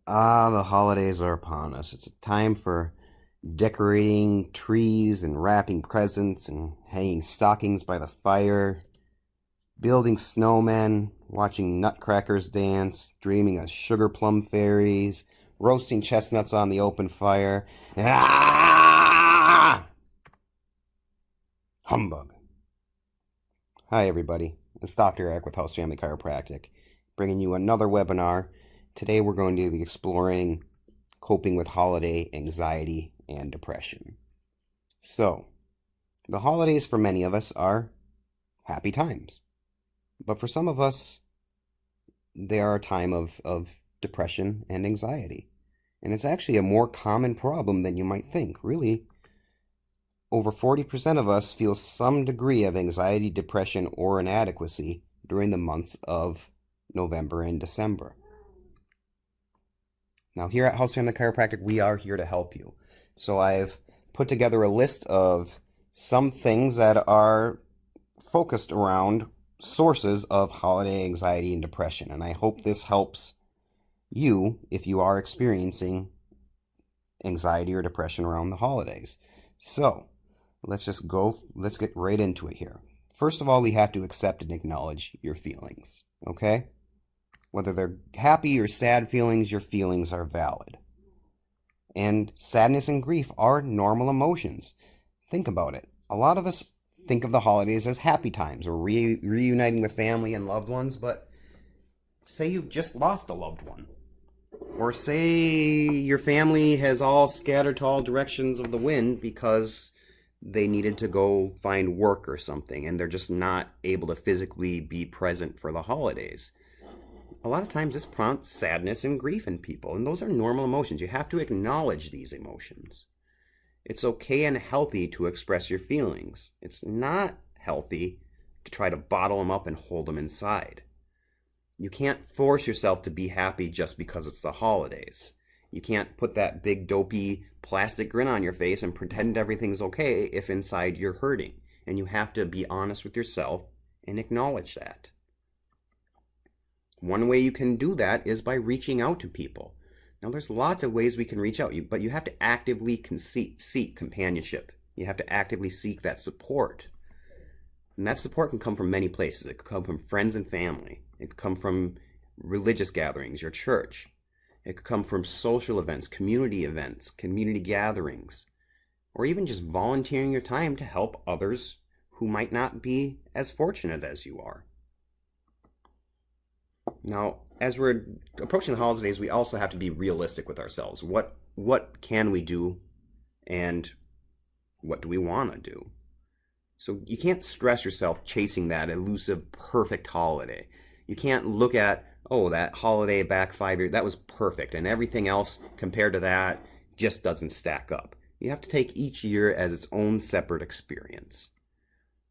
Ah, the holidays are upon us. It's a time for decorating trees and wrapping presents and hanging stockings by the fire, building snowmen, watching nutcrackers dance, dreaming of sugar plum fairies, roasting chestnuts on the open fire. Ah! Humbug. Hi, everybody. It's Dr. Eric with House Family Chiropractic, bringing you another webinar. Today we're going to be exploring coping with holiday anxiety and depression. So, the holidays for many of us are happy times. But for some of us, they are a time of depression and anxiety. And it's actually a more common problem than you might think. Really, over 40% of us feel some degree of anxiety, depression, or inadequacy during the months of November and December. Now, here at House Family Chiropractic, we are here to help you. So I've put together a list of some things that are focused around sources of holiday anxiety and depression. And I hope this helps you if you are experiencing anxiety or depression around the holidays. So let's get right into it here. First of all, we have to accept and acknowledge your feelings, okay? Whether they're happy or sad feelings, your feelings are valid. And sadness and grief are normal emotions. Think about it. A lot of us think of the holidays as happy times or reuniting with family and loved ones, but say you just lost a loved one. Or say your family has all scattered to all directions of the wind because they needed to go find work or something and they're just not able to physically be present for the holidays. A lot of times this prompts sadness and grief in people, and those are normal emotions. You have to acknowledge these emotions. It's okay and healthy to express your feelings. It's not healthy to try to bottle them up and hold them inside. You can't force yourself to be happy just because it's the holidays. You can't put that big dopey plastic grin on your face and pretend everything's okay if inside you're hurting. And you have to be honest with yourself and acknowledge that. One way you can do that is by reaching out to people. Now, there's lots of ways we can reach out, but you have to actively seek companionship. You have to actively seek that support. And that support can come from many places. It could come from friends and family. It could come from religious gatherings, your church. It could come from social events, community gatherings, or even just volunteering your time to help others who might not be as fortunate as you are. Now, as we're approaching the holidays, we also have to be realistic with ourselves. What can we do, and what do we want to do? So you can't stress yourself chasing that elusive perfect holiday. You can't look at, oh, that holiday back 5 years, that was perfect, and everything else compared to that just doesn't stack up. You have to take each year as its own separate experience.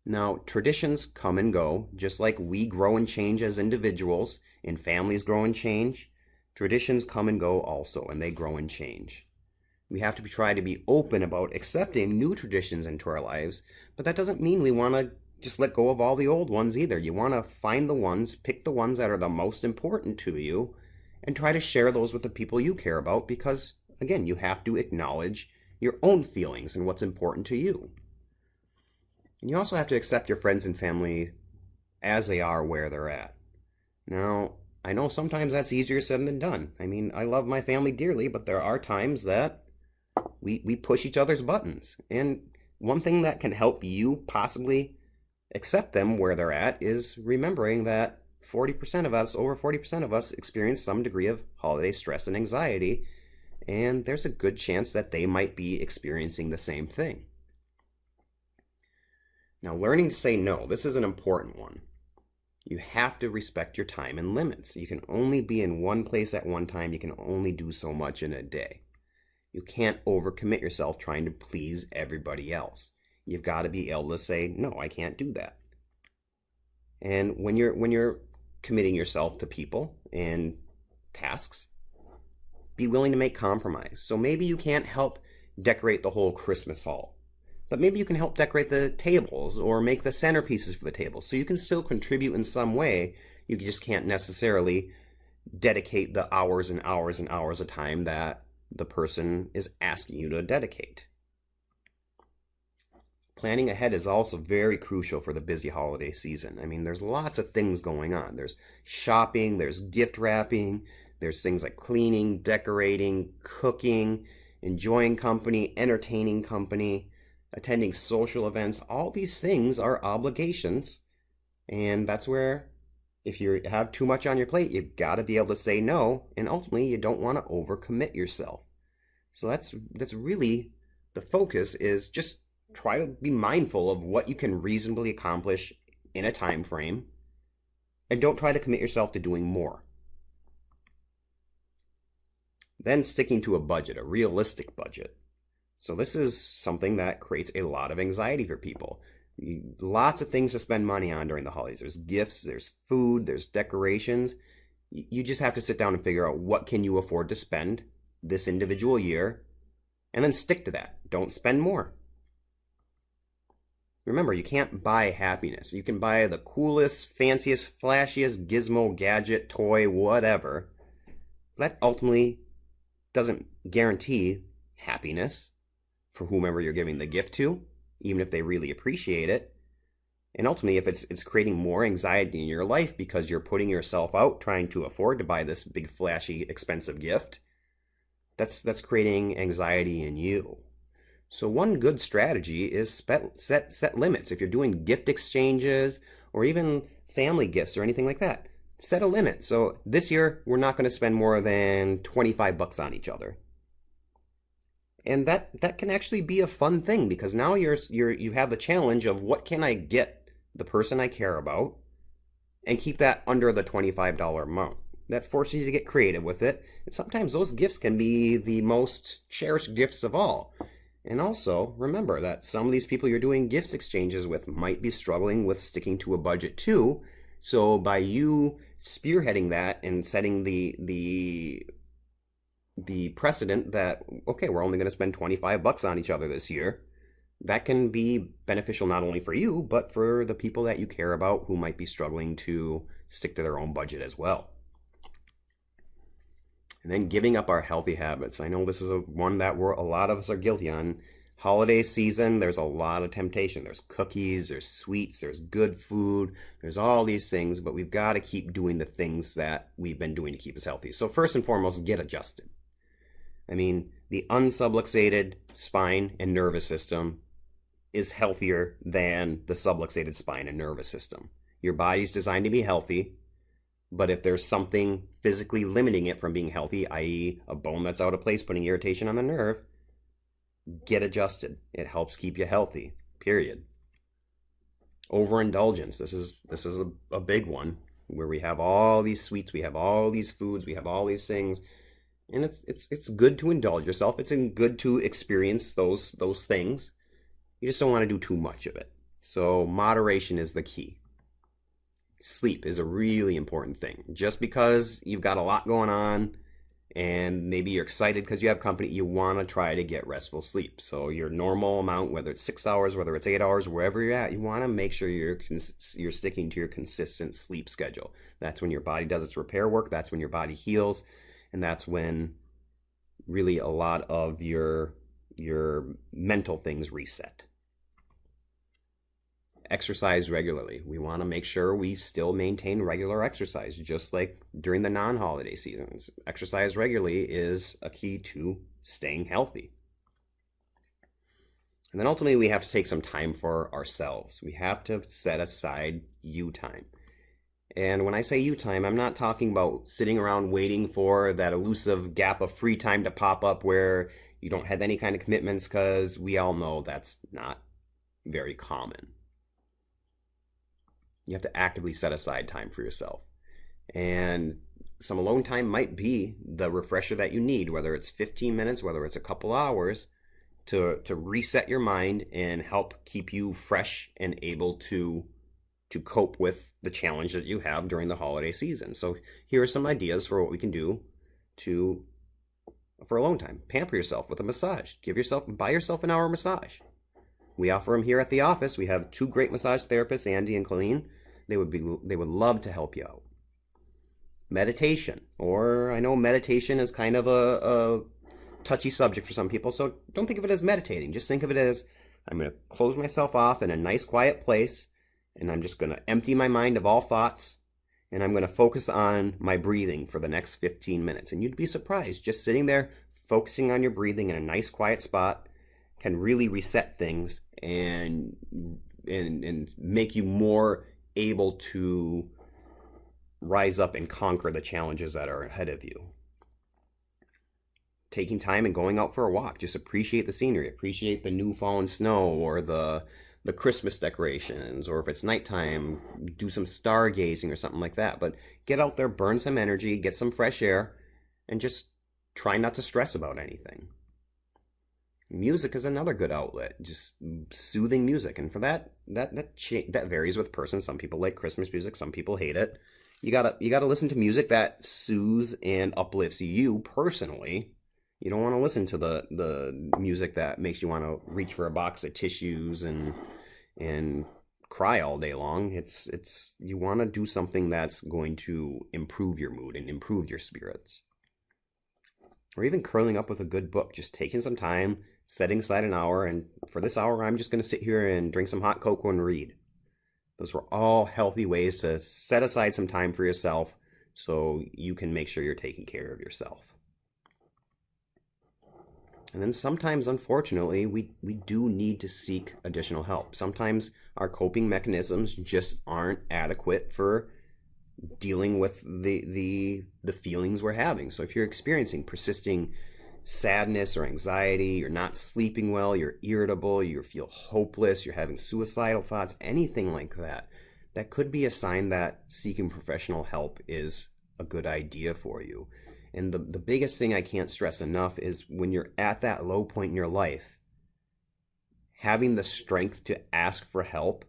Now, traditions come and go, just like we grow and change as individuals, and families grow and change. Traditions come and go also, and they grow and change. We have to try to be open about accepting new traditions into our lives, but that doesn't mean we want to just let go of all the old ones either. You want to find the ones, pick the ones that are the most important to you, and try to share those with the people you care about because, again, you have to acknowledge your own feelings and what's important to you. And you also have to accept your friends and family as they are where they're at. Now, I know sometimes that's easier said than done. I mean, I love my family dearly, but there are times that we push each other's buttons. And one thing that can help you possibly accept them where they're at is remembering that over 40% of us experience some degree of holiday stress and anxiety, and there's a good chance that they might be experiencing the same thing. Now, learning to say no, this is an important one. You have to respect your time and limits. You can only be in one place at one time. You can only do so much in a day. You can't overcommit yourself trying to please everybody else. You've got to be able to say, no, I can't do that. And when you're committing yourself to people and tasks, be willing to make compromise. So maybe you can't help decorate the whole Christmas hall, but maybe you can help decorate the tables or make the centerpieces for the tables. So you can still contribute in some way. You just can't necessarily dedicate the hours and hours and hours of time that the person is asking you to dedicate. Planning ahead is also very crucial for the busy holiday season. I mean, there's lots of things going on. There's shopping, there's gift wrapping, there's things like cleaning, decorating, cooking, enjoying company, entertaining company, attending social events. All these things are obligations. And that's where, if you have too much on your plate, you've got to be able to say no. And ultimately, you don't want to overcommit yourself. So that's really the focus, is just try to be mindful of what you can reasonably accomplish in a time frame, and don't try to commit yourself to doing more. Then sticking to a budget, a realistic budget. So this is something that creates a lot of anxiety for people. Lots of things to spend money on during the holidays. There's gifts, there's food, there's decorations. You just have to sit down and figure out what can you afford to spend this individual year, and then stick to that. Don't spend more. Remember, you can't buy happiness. You can buy the coolest, fanciest, flashiest gizmo, gadget, toy, whatever. That ultimately doesn't guarantee happiness for whomever you're giving the gift to, even if they really appreciate it. And ultimately, if it's creating more anxiety in your life because you're putting yourself out trying to afford to buy this big, flashy, expensive gift, that's creating anxiety in you. So one good strategy is set limits. If you're doing gift exchanges or even family gifts or anything like that, set a limit. So this year, we're not going to spend more than $25 on each other. And that can actually be a fun thing, because now you have the challenge of what can I get the person I care about and keep that under the $25 amount. That forces you to get creative with it. And sometimes those gifts can be the most cherished gifts of all. And also, remember that some of these people you're doing gifts exchanges with might be struggling with sticking to a budget too. So by you spearheading that and setting the precedent that, okay, we're only going to spend $25 on each other this year, that can be beneficial not only for you, but for the people that you care about who might be struggling to stick to their own budget as well. And then giving up our healthy habits. I know this is one that a lot of us are guilty on. Holiday season, there's a lot of temptation. There's cookies, there's sweets, there's good food, there's all these things, but we've got to keep doing the things that we've been doing to keep us healthy. So first and foremost, get adjusted. I mean, the unsubluxated spine and nervous system is healthier than the subluxated spine and nervous system. Your body's designed to be healthy. But if there's something physically limiting it from being healthy, i.e. a bone that's out of place, putting irritation on the nerve, get adjusted. It helps keep you healthy, period. Overindulgence. This is a big one, where we have all these sweets, we have all these foods, we have all these things. And it's good to indulge yourself. It's good to experience those things. You just don't want to do too much of it. So moderation is the key. Sleep is a really important thing. Just because you've got a lot going on and maybe you're excited because you have company, you want to try to get restful sleep. So your normal amount, whether it's 6 hours, whether it's 8 hours, wherever you're at, you want to make sure you're sticking to your consistent sleep schedule. That's when your body does its repair work. That's when your body heals. And that's when really a lot of your mental things reset. Exercise regularly. We want to make sure we still maintain regular exercise, just like during the non-holiday seasons. Exercise regularly is a key to staying healthy. And then ultimately, we have to take some time for ourselves. We have to set aside you time. And when I say you time, I'm not talking about sitting around waiting for that elusive gap of free time to pop up where you don't have any kind of commitments, because we all know that's not very common. You have to actively set aside time for yourself. And some alone time might be the refresher that you need, whether it's 15 minutes, whether it's a couple hours, to reset your mind and help keep you fresh and able to cope with the challenge that you have during the holiday season. So here are some ideas for what we can do for alone time. Pamper yourself with a massage. Buy yourself an hour massage. We offer them here at the office. We have 2 great massage therapists, Andy and Colleen. They would love to help you out. meditation. Or I know meditation is kind of a touchy subject for some people, so don't think of it as meditating. Just think of it as I'm going to close myself off in a nice quiet place, and I'm just going to empty my mind of all thoughts, and I'm going to focus on my breathing for the next 15 minutes. And you'd be surprised, just sitting there focusing on your breathing in a nice quiet spot can really reset things and make you more able to rise up and conquer the challenges that are ahead of you. Taking time and going out for a walk, just appreciate the scenery, appreciate the new fallen snow or the Christmas decorations, or if it's nighttime, do some stargazing or something like that. But get out there, burn some energy, get some fresh air, and just try not to stress about anything. Music is another good outlet, just soothing music, and for that varies with person. Some people like Christmas music, some people hate it. You gotta listen to music that soothes and uplifts you personally. You don't want to listen to the music that makes you want to reach for a box of tissues and cry all day long. It's you want to do something that's going to improve your mood and improve your spirits. Or even curling up with a good book, just taking some time, setting aside an hour, and for this hour I'm just going to sit here and drink some hot cocoa and read. Those were all healthy ways to set aside some time for yourself so you can make sure you're taking care of yourself. And then sometimes, unfortunately, we do need to seek additional help. Sometimes our coping mechanisms just aren't adequate for dealing with the feelings we're having. So if you're experiencing persisting sadness or anxiety, you're not sleeping well, you're irritable, you feel hopeless, you're having suicidal thoughts, anything like that, that could be a sign that seeking professional help is a good idea for you. And the biggest thing I can't stress enough is when you're at that low point in your life, having the strength to ask for help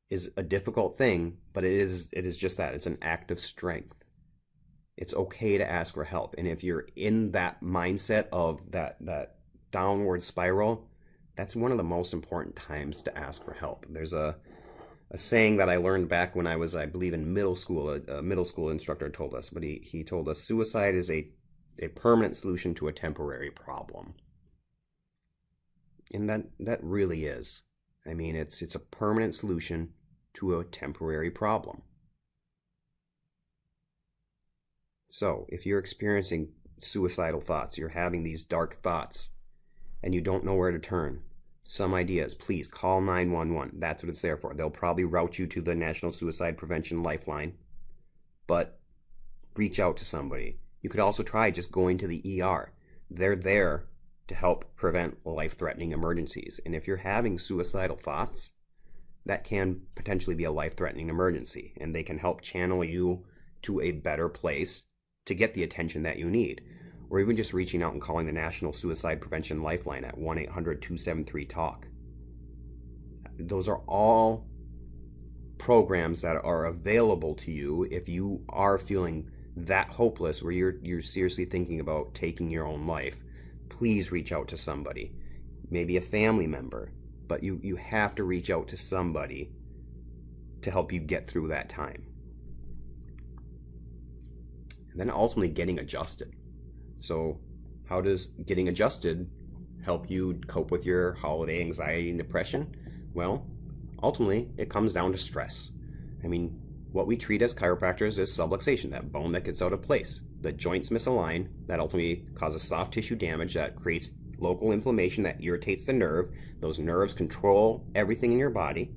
is a difficult thing, but it is just that. It's an act of strength. It's okay to ask for help. And if you're in that mindset of that downward spiral, that's one of the most important times to ask for help. There's a saying that I learned back when I was, I believe, in middle school. A middle school instructor told us, but he told us suicide is a permanent solution to a temporary problem. And that really is. I mean, it's a permanent solution to a temporary problem. So if you're experiencing suicidal thoughts, you're having these dark thoughts, and you don't know where to turn, some ideas, please call 911. That's what it's there for. They'll probably route you to the National Suicide Prevention Lifeline, but reach out to somebody. You could also try just going to the ER. They're there to help prevent life-threatening emergencies. And if you're having suicidal thoughts, that can potentially be a life-threatening emergency, and they can help channel you to a better place to get the attention that you need. Or even just reaching out and calling the National Suicide Prevention Lifeline at 1-800-273-TALK. Those are all programs that are available to you if you are feeling that hopeless where you're seriously thinking about taking your own life. Please reach out to somebody, maybe a family member, but you have to reach out to somebody to help you get through that time. And then ultimately getting adjusted. So how does getting adjusted help you cope with your holiday anxiety and depression? Well, ultimately, it comes down to stress. I mean, what we treat as chiropractors is subluxation, that bone that gets out of place. The joints misalign, that ultimately causes soft tissue damage that creates local inflammation that irritates the nerve. Those nerves control everything in your body.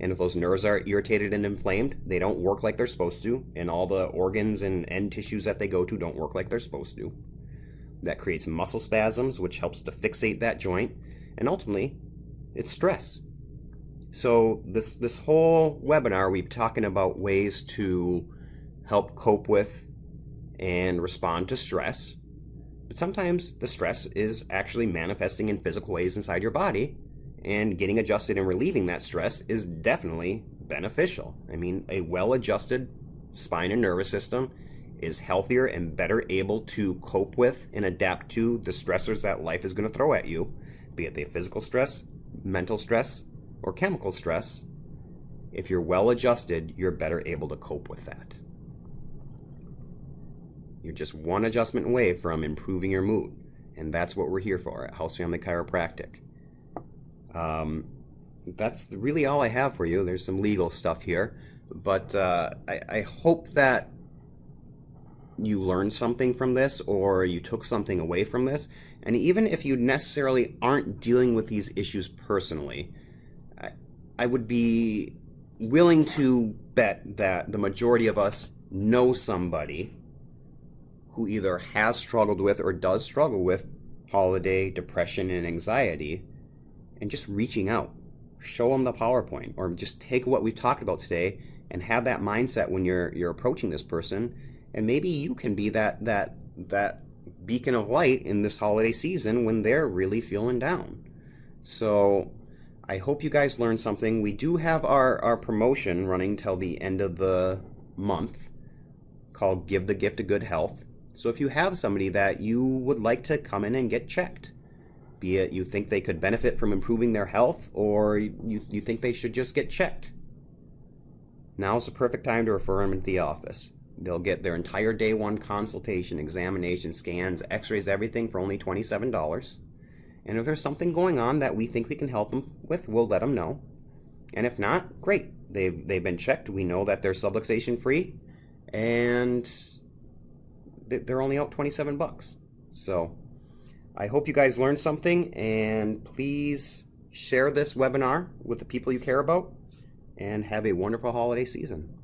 And if those nerves are irritated and inflamed, they don't work like they're supposed to, and all the organs and end tissues that they go to don't work like they're supposed to. That creates muscle spasms, which helps to fixate that joint, and ultimately, it's stress. So this whole webinar, we've talking about ways to help cope with and respond to stress, but sometimes the stress is actually manifesting in physical ways inside your body, and getting adjusted and relieving that stress is definitely beneficial. I mean, a well-adjusted spine and nervous system is healthier and better able to cope with and adapt to the stressors that life is going to throw at you, be it the physical stress, mental stress, or chemical stress. If you're well-adjusted, you're better able to cope with that. You're just one adjustment away from improving your mood. And that's what we're here for at House Family Chiropractic. That's really all I have for you. There's some legal stuff here. But I hope that you learned something from this, or you took something away from this. And even if you necessarily aren't dealing with these issues personally, I would be willing to bet that the majority of us know somebody who either has struggled with or does struggle with holiday depression and anxiety, and just reaching out. Show them the PowerPoint, or just take what we've talked about today and have that mindset when you're approaching this person. And maybe you can be that beacon of light in this holiday season when they're really feeling down. So I hope you guys learned something. We do have our promotion running till the end of the month called Give the Gift of Good Health. So if you have somebody that you would like to come in and get checked, be it you think they could benefit from improving their health, or you think they should just get checked, now's the perfect time to refer them into the office. They'll get their entire day one consultation, examination, scans, x-rays, everything for only $27. And if there's something going on that we think we can help them with, we'll let them know. And if not, great. They've been checked. We know that they're subluxation free, and they're only out $27. So I hope you guys learned something, and please share this webinar with the people you care about, and have a wonderful holiday season.